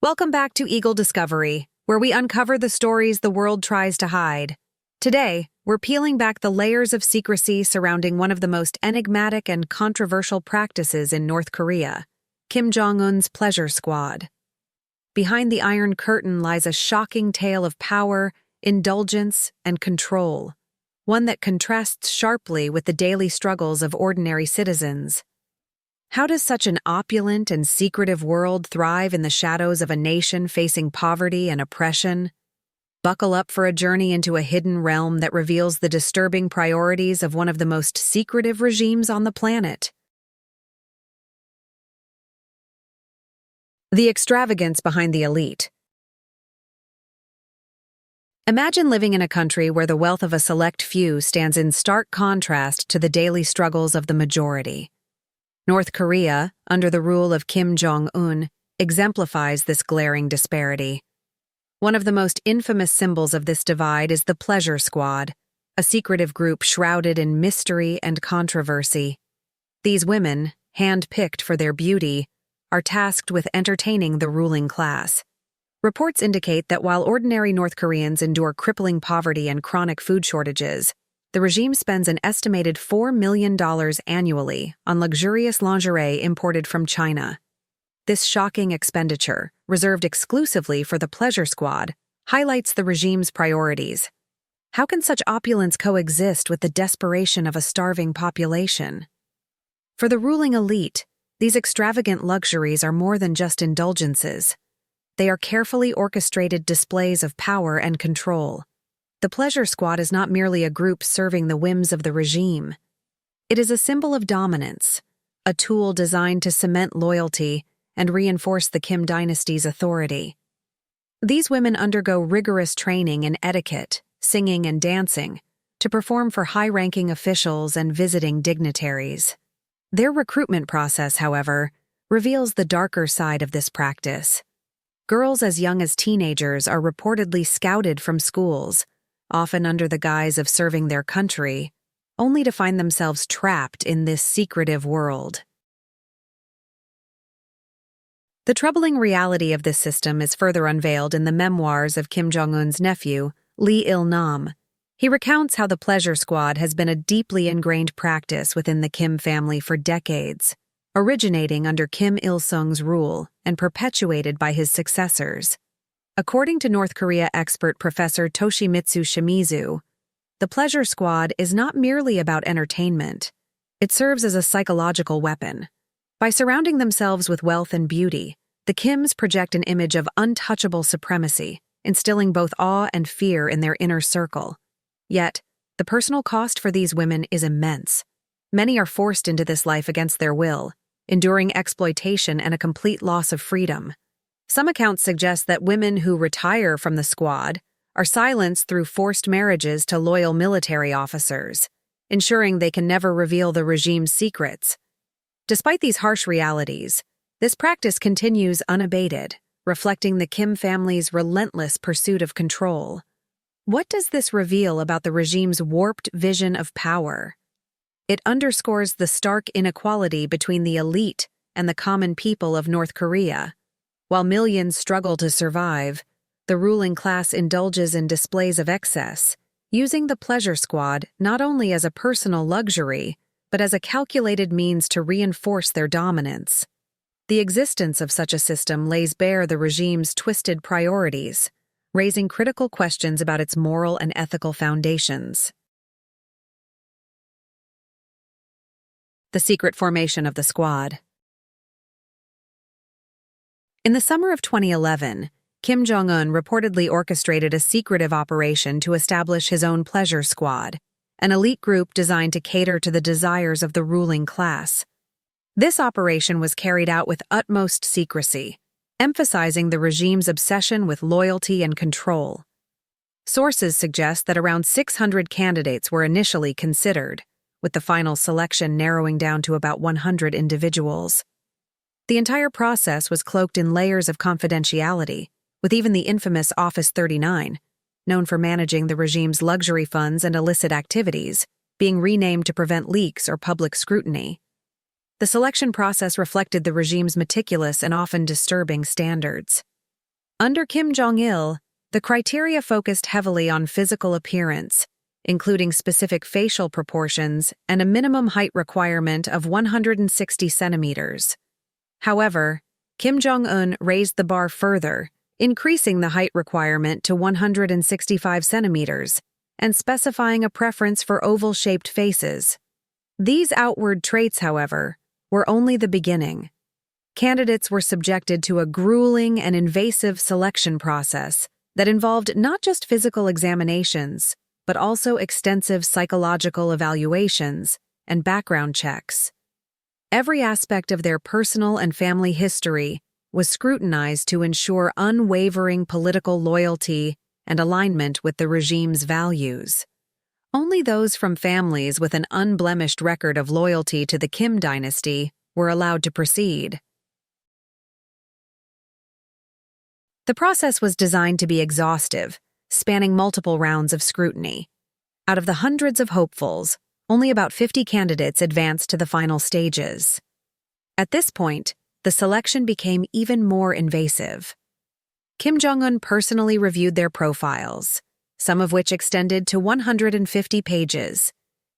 Welcome back to Eagle Discovery, where we uncover the stories the world tries to hide. Today, we're peeling back the layers of secrecy surrounding one of the most enigmatic and controversial practices in North Korea, Kim Jong-un's pleasure squad. Behind the Iron Curtain lies a shocking tale of power, indulgence, and control, one that contrasts sharply with the daily struggles of ordinary citizens. How does such an opulent and secretive world thrive in the shadows of a nation facing poverty and oppression? Buckle up for a journey into a hidden realm that reveals the disturbing priorities of one of the most secretive regimes on the planet. The extravagance behind the elite. Imagine living in a country where the wealth of a select few stands in stark contrast to the daily struggles of the majority. North Korea, under the rule of Kim Jong-un, exemplifies this glaring disparity. One of the most infamous symbols of this divide is the Pleasure Squad, a secretive group shrouded in mystery and controversy. These women, hand-picked for their beauty, are tasked with entertaining the ruling class. Reports indicate that while ordinary North Koreans endure crippling poverty and chronic food shortages, the regime spends an estimated $4 million annually on luxurious lingerie imported from China. This shocking expenditure, reserved exclusively for the Pleasure Squad, highlights the regime's priorities. How can such opulence coexist with the desperation of a starving population? For the ruling elite, these extravagant luxuries are more than just indulgences. They are carefully orchestrated displays of power and control. The Pleasure Squad is not merely a group serving the whims of the regime. It is a symbol of dominance, a tool designed to cement loyalty and reinforce the Kim dynasty's authority. These women undergo rigorous training in etiquette, singing, and dancing to perform for high-ranking officials and visiting dignitaries. Their recruitment process, however, reveals the darker side of this practice. Girls as young as teenagers are reportedly scouted from schools, often under the guise of serving their country, only to find themselves trapped in this secretive world. The troubling reality of this system is further unveiled in the memoirs of Kim Jong-un's nephew, Lee Il-nam. He recounts how the Pleasure Squad has been a deeply ingrained practice within the Kim family for decades, originating under Kim Il-sung's rule and perpetuated by his successors. According to North Korea expert Professor Toshimitsu Shimizu, the Pleasure Squad is not merely about entertainment. It serves as a psychological weapon. By surrounding themselves with wealth and beauty, the Kims project an image of untouchable supremacy, instilling both awe and fear in their inner circle. Yet, the personal cost for these women is immense. Many are forced into this life against their will, enduring exploitation and a complete loss of freedom. Some accounts suggest that women who retire from the squad are silenced through forced marriages to loyal military officers, ensuring they can never reveal the regime's secrets. Despite these harsh realities, this practice continues unabated, reflecting the Kim family's relentless pursuit of control. What does this reveal about the regime's warped vision of power? It underscores the stark inequality between the elite and the common people of North Korea. While millions struggle to survive, the ruling class indulges in displays of excess, using the Pleasure Squad not only as a personal luxury, but as a calculated means to reinforce their dominance. The existence of such a system lays bare the regime's twisted priorities, raising critical questions about its moral and ethical foundations. The secret formation of the squad. In the summer of 2011, Kim Jong-un reportedly orchestrated a secretive operation to establish his own Pleasure Squad, an elite group designed to cater to the desires of the ruling class. This operation was carried out with utmost secrecy, emphasizing the regime's obsession with loyalty and control. Sources suggest that around 600 candidates were initially considered, with the final selection narrowing down to about 100 individuals. The entire process was cloaked in layers of confidentiality, with even the infamous Office 39, known for managing the regime's luxury funds and illicit activities, being renamed to prevent leaks or public scrutiny. The selection process reflected the regime's meticulous and often disturbing standards. Under Kim Jong-il, the criteria focused heavily on physical appearance, including specific facial proportions and a minimum height requirement of 160 centimeters. However, Kim Jong-un raised the bar further, increasing the height requirement to 165 centimeters and specifying a preference for oval-shaped faces. These outward traits, however, were only the beginning. Candidates were subjected to a grueling and invasive selection process that involved not just physical examinations, but also extensive psychological evaluations and background checks. Every aspect of their personal and family history was scrutinized to ensure unwavering political loyalty and alignment with the regime's values. Only those from families with an unblemished record of loyalty to the Kim dynasty were allowed to proceed. The process was designed to be exhaustive, spanning multiple rounds of scrutiny. Out of the hundreds of hopefuls, only about 50 candidates advanced to the final stages. At this point, the selection became even more invasive. Kim Jong-un personally reviewed their profiles, some of which extended to 150 pages,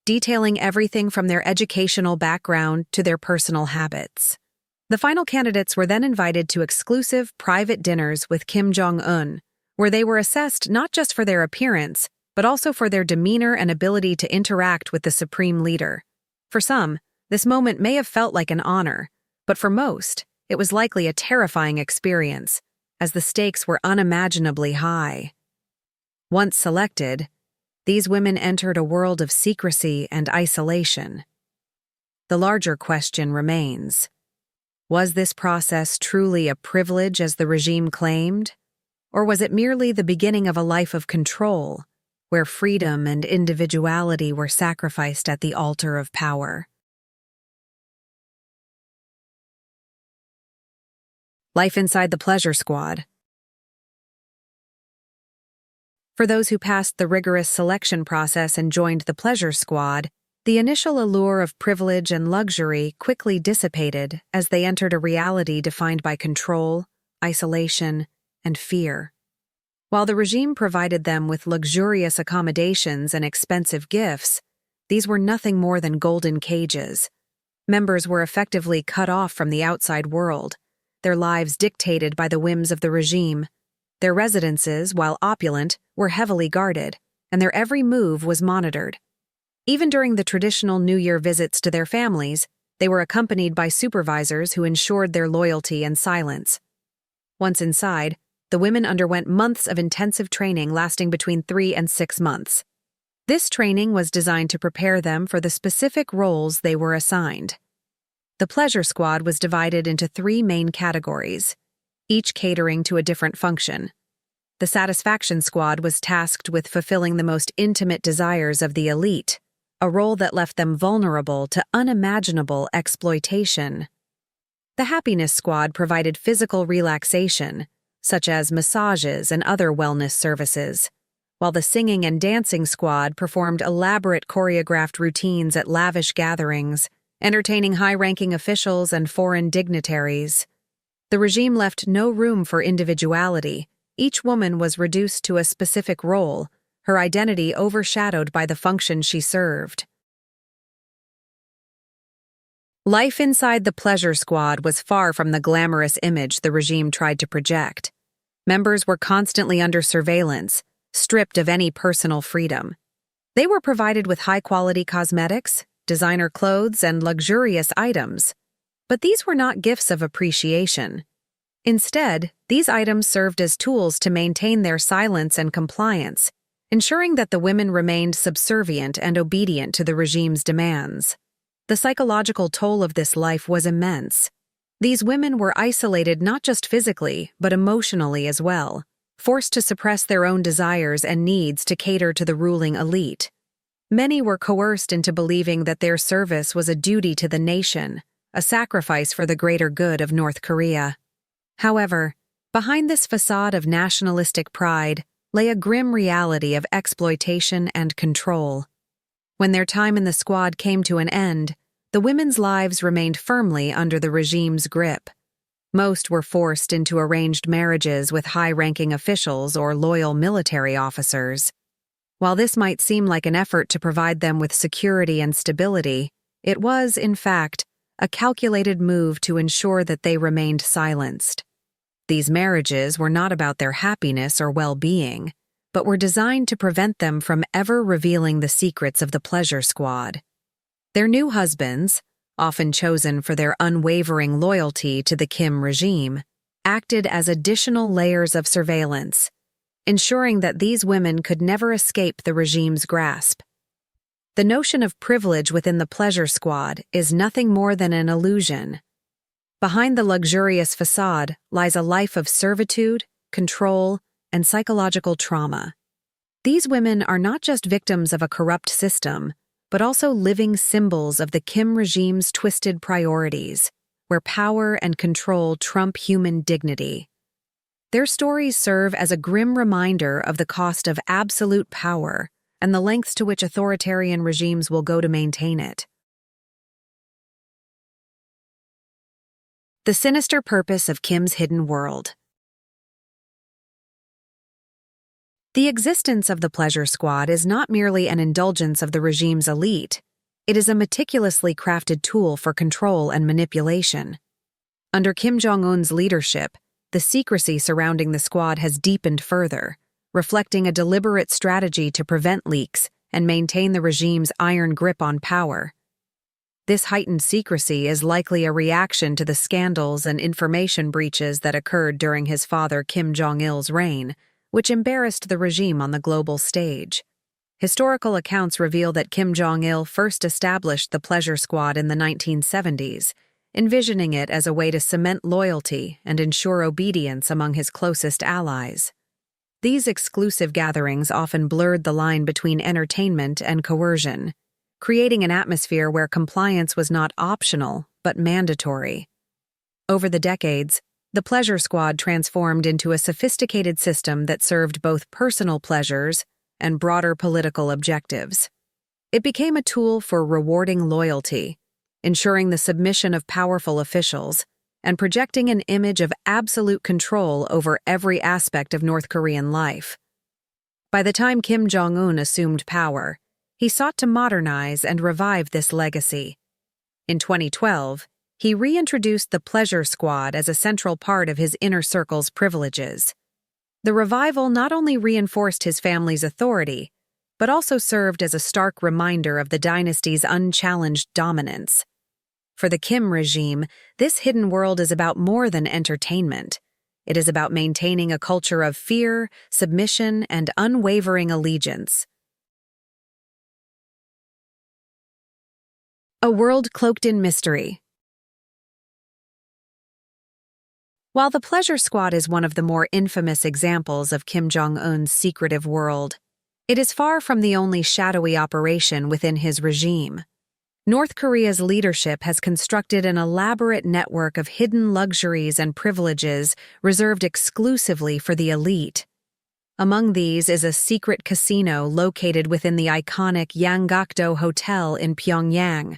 detailing everything from their educational background to their personal habits. The final candidates were then invited to exclusive private dinners with Kim Jong-un, where they were assessed not just for their appearance, but also for their demeanor and ability to interact with the supreme leader. For some, this moment may have felt like an honor, but for most, it was likely a terrifying experience, as the stakes were unimaginably high. Once selected, these women entered a world of secrecy and isolation. The larger question remains: was this process truly a privilege as the regime claimed? Or was it merely the beginning of a life of control, where freedom and individuality were sacrificed at the altar of power? Life inside the pleasure squad. For those who passed the rigorous selection process and joined the pleasure squad, the initial allure of privilege and luxury quickly dissipated as they entered a reality defined by control, isolation, and fear. While the regime provided them with luxurious accommodations and expensive gifts, these were nothing more than golden cages. Members were effectively cut off from the outside world, their lives dictated by the whims of the regime. Their residences, while opulent, were heavily guarded, and their every move was monitored. Even during the traditional New Year visits to their families, they were accompanied by supervisors who ensured their loyalty and silence. Once inside, the women underwent months of intensive training lasting between 3 and 6 months. This training was designed to prepare them for the specific roles they were assigned. The pleasure squad was divided into 3 main categories, each catering to a different function. The satisfaction squad was tasked with fulfilling the most intimate desires of the elite, a role that left them vulnerable to unimaginable exploitation. The happiness squad provided physical relaxation, such as massages and other wellness services, while the singing and dancing squad performed elaborate choreographed routines at lavish gatherings, entertaining high-ranking officials and foreign dignitaries. The regime left no room for individuality. Each woman was reduced to a specific role, her identity overshadowed by the function she served. Life inside the pleasure squad was far from the glamorous image the regime tried to project. Members were constantly under surveillance, stripped of any personal freedom. They were provided with high-quality cosmetics, designer clothes, and luxurious items. But these were not gifts of appreciation. Instead, these items served as tools to maintain their silence and compliance, ensuring that the women remained subservient and obedient to the regime's demands. The psychological toll of this life was immense. These women were isolated not just physically, but emotionally as well, forced to suppress their own desires and needs to cater to the ruling elite. Many were coerced into believing that their service was a duty to the nation, a sacrifice for the greater good of North Korea. However, behind this facade of nationalistic pride lay a grim reality of exploitation and control. When their time in the squad came to an end, the women's lives remained firmly under the regime's grip. Most were forced into arranged marriages with high-ranking officials or loyal military officers. While this might seem like an effort to provide them with security and stability, it was, in fact, a calculated move to ensure that they remained silenced. These marriages were not about their happiness or well-being, but were designed to prevent them from ever revealing the secrets of the pleasure squad. Their new husbands, often chosen for their unwavering loyalty to the Kim regime, acted as additional layers of surveillance, ensuring that these women could never escape the regime's grasp. The notion of privilege within the pleasure squad is nothing more than an illusion. Behind the luxurious facade lies a life of servitude, control, and psychological trauma. These women are not just victims of a corrupt system, but also living symbols of the Kim regime's twisted priorities, where power and control trump human dignity. Their stories serve as a grim reminder of the cost of absolute power and the lengths to which authoritarian regimes will go to maintain it. The sinister purpose of Kim's hidden world. The existence of the pleasure squad is not merely an indulgence of the regime's elite. It is a meticulously crafted tool for control and manipulation. Under Kim Jong-un's leadership, the secrecy surrounding the squad has deepened further, reflecting a deliberate strategy to prevent leaks and maintain the regime's iron grip on power. This heightened secrecy is likely a reaction to the scandals and information breaches that occurred during his father Kim Jong-il's reign, which embarrassed the regime on the global stage. Historical accounts reveal that Kim Jong-il first established the pleasure squad in the 1970s, envisioning it as a way to cement loyalty and ensure obedience among his closest allies. These exclusive gatherings often blurred the line between entertainment and coercion, creating an atmosphere where compliance was not optional but mandatory. Over the decades, the pleasure squad transformed into a sophisticated system that served both personal pleasures and broader political objectives. It became a tool for rewarding loyalty, ensuring the submission of powerful officials, and projecting an image of absolute control over every aspect of North Korean life. By the time Kim Jong-un assumed power, he sought to modernize and revive this legacy. In 2012, he reintroduced the pleasure squad as a central part of his inner circle's privileges. The revival not only reinforced his family's authority, but also served as a stark reminder of the dynasty's unchallenged dominance. For the Kim regime, this hidden world is about more than entertainment. It is about maintaining a culture of fear, submission, and unwavering allegiance. A world cloaked in mystery. While the pleasure squad is one of the more infamous examples of Kim Jong-un's secretive world, it is far from the only shadowy operation within his regime. North Korea's leadership has constructed an elaborate network of hidden luxuries and privileges reserved exclusively for the elite. Among these is a secret casino located within the iconic Yanggakdo Hotel in Pyongyang,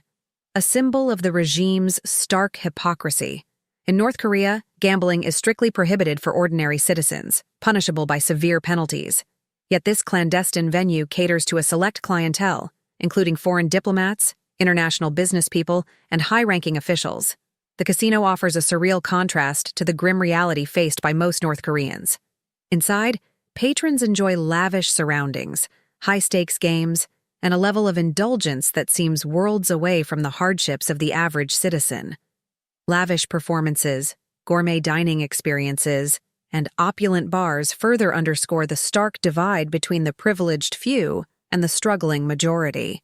a symbol of the regime's stark hypocrisy. In North Korea, gambling is strictly prohibited for ordinary citizens, punishable by severe penalties. Yet this clandestine venue caters to a select clientele, including foreign diplomats, international business people, and high-ranking officials. The casino offers a surreal contrast to the grim reality faced by most North Koreans. Inside, patrons enjoy lavish surroundings, high-stakes games, and a level of indulgence that seems worlds away from the hardships of the average citizen. Lavish performances, gourmet dining experiences, and opulent bars further underscore the stark divide between the privileged few and the struggling majority.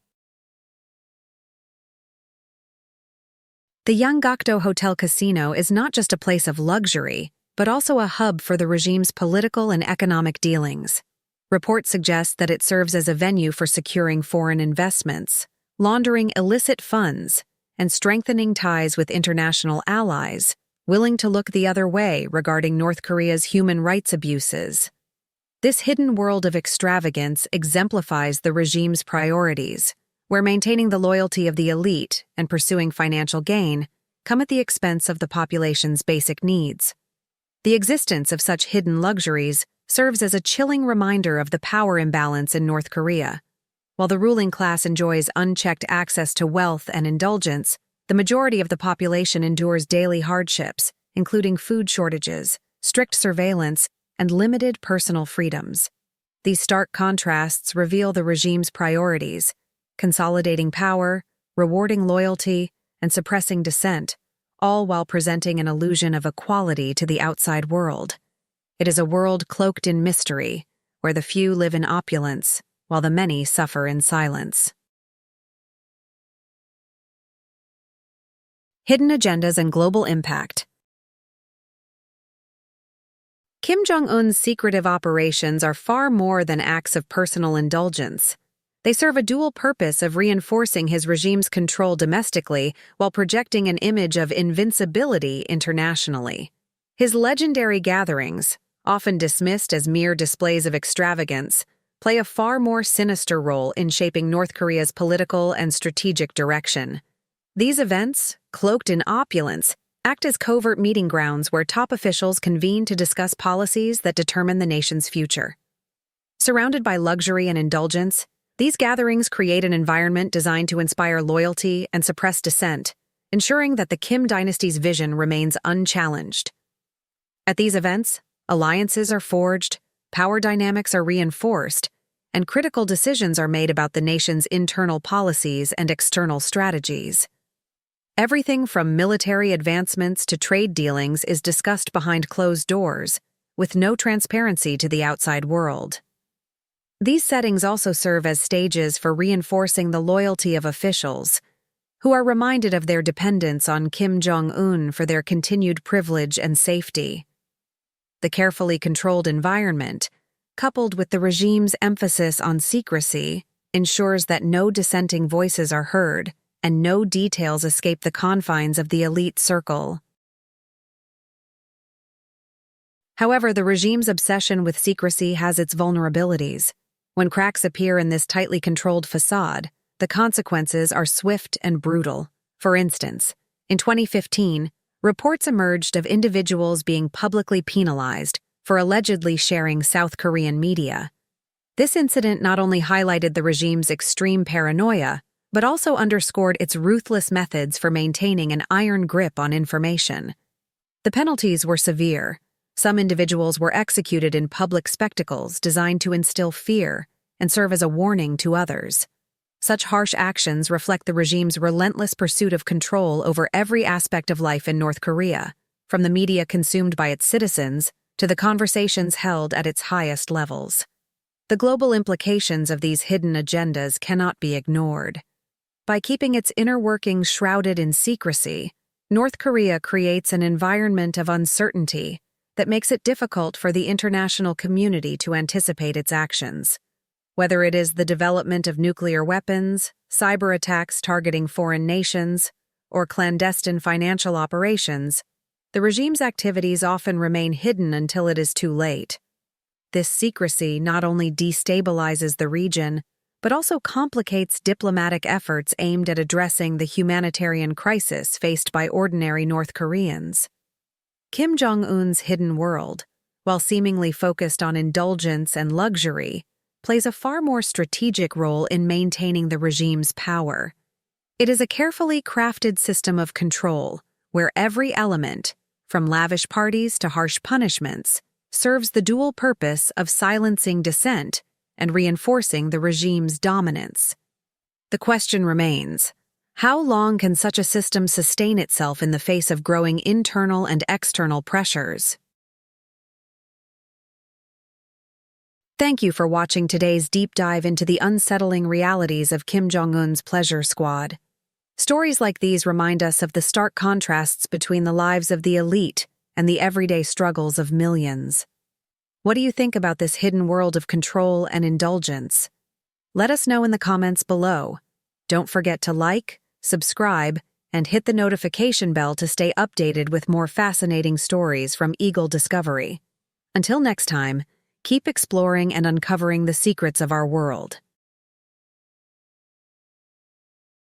The Yanggakdo Hotel Casino is not just a place of luxury, but also a hub for the regime's political and economic dealings. Reports suggest that it serves as a venue for securing foreign investments, laundering illicit funds, and strengthening ties with international allies, willing to look the other way regarding North Korea's human rights abuses. This hidden world of extravagance exemplifies the regime's priorities, where maintaining the loyalty of the elite and pursuing financial gain come at the expense of the population's basic needs. The existence of such hidden luxuries serves as a chilling reminder of the power imbalance in North Korea. While the ruling class enjoys unchecked access to wealth and indulgence, the majority of the population endures daily hardships, including food shortages, strict surveillance, and limited personal freedoms. These stark contrasts reveal the regime's priorities: consolidating power, rewarding loyalty, and suppressing dissent, all while presenting an illusion of equality to the outside world. It is a world cloaked in mystery, where the few live in opulence, while the many suffer in silence. Hidden agendas and global impact. Kim Jong-un's secretive operations are far more than acts of personal indulgence. They serve a dual purpose of reinforcing his regime's control domestically while projecting an image of invincibility internationally. His legendary gatherings, often dismissed as mere displays of extravagance, play a far more sinister role in shaping North Korea's political and strategic direction. These events, cloaked in opulence, act as covert meeting grounds where top officials convene to discuss policies that determine the nation's future. Surrounded by luxury and indulgence, these gatherings create an environment designed to inspire loyalty and suppress dissent, ensuring that the Kim dynasty's vision remains unchallenged. At these events, alliances are forged, power dynamics are reinforced, and critical decisions are made about the nation's internal policies and external strategies. Everything from military advancements to trade dealings is discussed behind closed doors, with no transparency to the outside world. These settings also serve as stages for reinforcing the loyalty of officials, who are reminded of their dependence on Kim Jong-un for their continued privilege and safety. The carefully controlled environment, coupled with the regime's emphasis on secrecy, ensures that no dissenting voices are heard and no details escape the confines of the elite circle. However, the regime's obsession with secrecy has its vulnerabilities. When cracks appear in this tightly controlled facade, the consequences are swift and brutal. For instance, in 2015, reports emerged of individuals being publicly penalized for allegedly sharing South Korean media. This incident not only highlighted the regime's extreme paranoia, but also underscored its ruthless methods for maintaining an iron grip on information. The penalties were severe. Some individuals were executed in public spectacles designed to instill fear and serve as a warning to others. Such harsh actions reflect the regime's relentless pursuit of control over every aspect of life in North Korea, from the media consumed by its citizens to the conversations held at its highest levels. The global implications of these hidden agendas cannot be ignored. By keeping its inner workings shrouded in secrecy, North Korea creates an environment of uncertainty that makes it difficult for the international community to anticipate its actions. Whether it is the development of nuclear weapons, cyber attacks targeting foreign nations, or clandestine financial operations, the regime's activities often remain hidden until it is too late. This secrecy not only destabilizes the region, but also complicates diplomatic efforts aimed at addressing the humanitarian crisis faced by ordinary North Koreans. Kim Jong-un's hidden world, while seemingly focused on indulgence and luxury, plays a far more strategic role in maintaining the regime's power. It is a carefully crafted system of control, where every element, from lavish parties to harsh punishments, serves the dual purpose of silencing dissent and reinforcing the regime's dominance. The question remains: how long can such a system sustain itself in the face of growing internal and external pressures? Thank you for watching today's deep dive into the unsettling realities of Kim Jong-un's pleasure squad. Stories like these remind us of the stark contrasts between the lives of the elite and the everyday struggles of millions. What do you think about this hidden world of control and indulgence? Let us know in the comments below. Don't forget to like, subscribe, and hit the notification bell to stay updated with more fascinating stories from Eagle Discovery. Until next time, keep exploring and uncovering the secrets of our world.